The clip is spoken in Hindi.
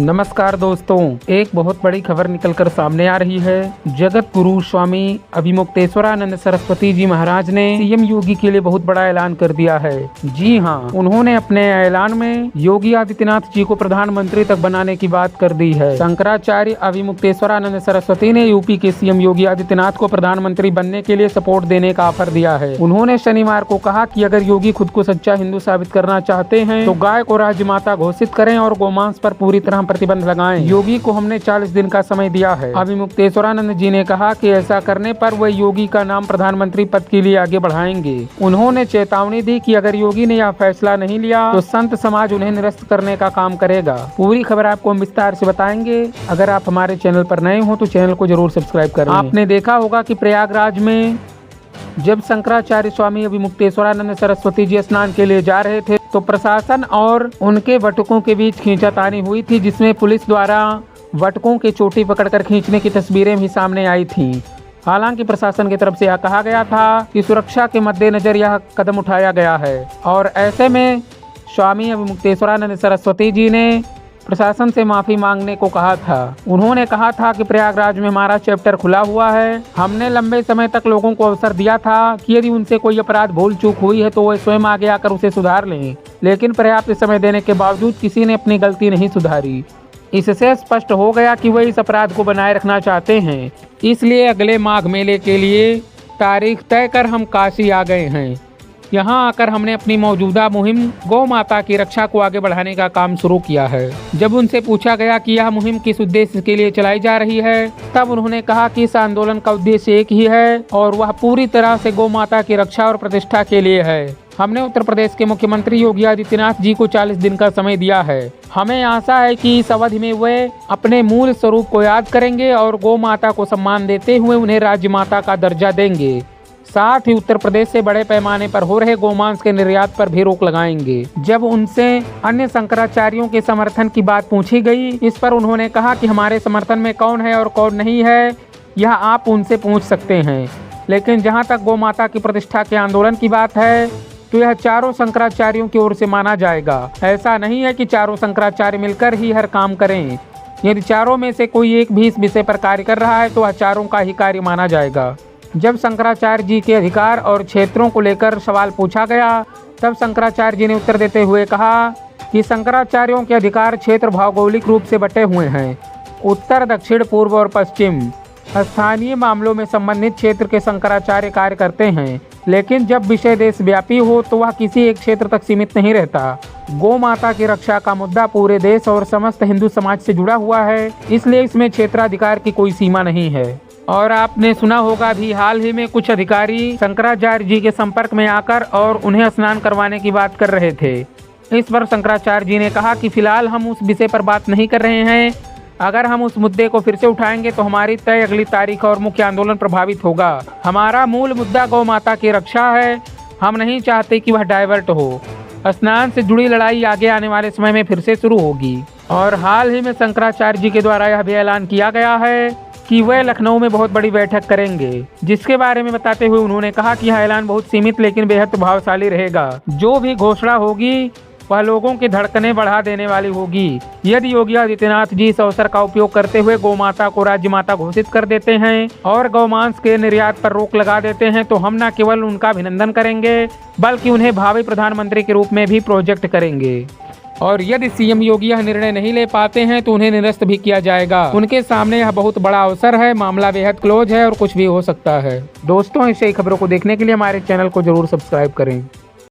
नमस्कार दोस्तों, एक बहुत बड़ी खबर निकलकर सामने आ रही है। जगत गुरु स्वामी अभिमुक्तेश्वरानंद सरस्वती जी महाराज ने सीएम योगी के लिए बहुत बड़ा ऐलान कर दिया है। जी हां, उन्होंने अपने ऐलान में योगी आदित्यनाथ जी को प्रधानमंत्री तक बनाने की बात कर दी है। शंकराचार्य अभिमुक्तेश्वरानंद सरस्वती ने यूपी के सीएम योगी आदित्यनाथ को प्रधानमंत्री बनने के लिए सपोर्ट देने का ऑफर दिया है। उन्होंने शनिवार को कहा कि अगर योगी खुद को सच्चा हिंदू साबित करना चाहते हैं तो गाय को राज्य माता घोषित करें और गोमांस पर पूरी तरह प्रतिबंध लगाएं। योगी को हमने 40 दिन का समय दिया है। अभिमुक्तेश्वरानंद जी ने कहा कि ऐसा करने पर वे योगी का नाम प्रधानमंत्री पद के लिए आगे बढ़ाएंगे। उन्होंने चेतावनी दी कि अगर योगी ने यह फैसला नहीं लिया तो संत समाज उन्हें निरस्त करने का काम करेगा। पूरी खबर आपको हम विस्तार से बताएंगे। अगर आप हमारे चैनल पर नए हो तो चैनल को जरूर सब्सक्राइब करें। आपने देखा होगा कि प्रयागराज में जब शंकराचार्य स्वामी अभिमुक्तेश्वरानंद सरस्वती जी स्नान के लिए जा रहे थे तो प्रशासन और उनके वटकों के बीच खींचातानी हुई थी, जिसमें पुलिस द्वारा वटकों की चोटी पकड़कर खींचने की तस्वीरें भी सामने आई थीं। हालांकि प्रशासन की तरफ से यह कहा गया था कि सुरक्षा के मद्देनजर यह कदम उठाया गया है और ऐसे में स्वामी अभिमुक्तेश्वरानंद सरस्वती जी ने प्रशासन से माफी मांगने को कहा था। उन्होंने कहा था कि प्रयागराज में हमारा चैप्टर खुला हुआ है। हमने लंबे समय तक लोगों को अवसर दिया था कि यदि उनसे कोई अपराध भूल चूक हुई है तो वो स्वयं आगे आकर उसे सुधार लें, लेकिन पर्याप्त समय देने के बावजूद किसी ने अपनी गलती नहीं सुधारी। इससे स्पष्ट हो गया कि वे इस अपराध को बनाए रखना चाहते हैं। इसलिए अगले माघ मेले के लिए तारीख तय कर हम काशी आ गए हैं। यहाँ आकर हमने अपनी मौजूदा मुहिम गौ माता की रक्षा को आगे बढ़ाने का काम शुरू किया है। जब उनसे पूछा गया कि यह मुहिम किस उद्देश्य के लिए चलाई जा रही है, तब उन्होंने कहा कि इस आंदोलन का उद्देश्य एक ही है और वह पूरी तरह से गौ माता की रक्षा और प्रतिष्ठा के लिए है। हमने उत्तर प्रदेश के मुख्यमंत्री योगी आदित्यनाथ जी को 40 दिन का समय दिया है। हमें आशा है कि इस अवधि में वे अपने मूल स्वरूप को याद करेंगे और गौ माता को सम्मान देते हुए उन्हें राज्य माता का दर्जा देंगे। साथ ही उत्तर प्रदेश से बड़े पैमाने पर हो रहे गोमांस के निर्यात पर भी रोक लगाएंगे। जब उनसे अन्य शंकराचार्यों के समर्थन की बात पूछी गई, इस पर उन्होंने कहा कि हमारे समर्थन में कौन है और कौन नहीं है यह आप उनसे पूछ सकते हैं, लेकिन जहां तक गौ माता की प्रतिष्ठा के आंदोलन की बात है तो यह चारों शंकराचार्यों की ओर से माना जाएगा। ऐसा नहीं है कि चारों शंकराचार्य मिलकर ही हर काम करें। यदि चारों में से कोई एक भी इस विषय पर कार्य कर रहा है तो वह चारों का ही कार्य माना जाएगा। जब शंकराचार्य जी के अधिकार और क्षेत्रों को लेकर सवाल पूछा गया, तब शंकराचार्य जी ने उत्तर देते हुए कहा कि शंकराचार्यों के अधिकार क्षेत्र भौगोलिक रूप से बटे हुए हैं, उत्तर, दक्षिण, पूर्व और पश्चिम। स्थानीय मामलों में संबंधित क्षेत्र के शंकराचार्य कार्य करते हैं, लेकिन जब विषय देशव्यापी हो तो वह किसी एक क्षेत्र तक सीमित नहीं रहता। गौ माता की रक्षा का मुद्दा पूरे देश और समस्त हिंदू समाज से जुड़ा हुआ है, इसलिए इसमें क्षेत्राधिकार की कोई सीमा नहीं है। और आपने सुना होगा भी, हाल ही में कुछ अधिकारी शंकराचार्य जी के संपर्क में आकर और उन्हें स्नान करवाने की बात कर रहे थे। इस पर शंकराचार्य जी ने कहा कि फिलहाल हम उस विषय पर बात नहीं कर रहे हैं। अगर हम उस मुद्दे को फिर से उठाएंगे तो हमारी तय अगली तारीख और मुख्य आंदोलन प्रभावित होगा। हमारा मूल मुद्दा गौ माता की रक्षा है। हम नहीं चाहते कि वह डाइवर्ट हो। स्नान से जुड़ी लड़ाई आगे आने वाले समय में फिर से शुरू होगी। और हाल ही में शंकराचार्य जी के द्वारा यह भी ऐलान किया गया है कि वे लखनऊ में बहुत बड़ी बैठक करेंगे, जिसके बारे में बताते हुए उन्होंने कहा कि यह ऐलान बहुत सीमित लेकिन बेहद प्रभावशाली रहेगा। जो भी घोषणा होगी वह लोगों की धड़कनें बढ़ा देने वाली होगी। यदि योगी आदित्यनाथ जी इस अवसर का उपयोग करते हुए गौ माता को राज्य माता घोषित कर देते हैं और गौमांस के निर्यात पर रोक लगा देते हैं तो हम न केवल उनका अभिनंदन करेंगे बल्कि उन्हें भावी प्रधानमंत्री के रूप में भी प्रोजेक्ट करेंगे। और यदि सीएम योगी यह निर्णय नहीं ले पाते हैं तो उन्हें निरस्त भी किया जाएगा। उनके सामने यह बहुत बड़ा अवसर है। मामला बेहद क्लोज है और कुछ भी हो सकता है। दोस्तों, ऐसे ही खबरों को देखने के लिए हमारे चैनल को जरूर सब्सक्राइब करें।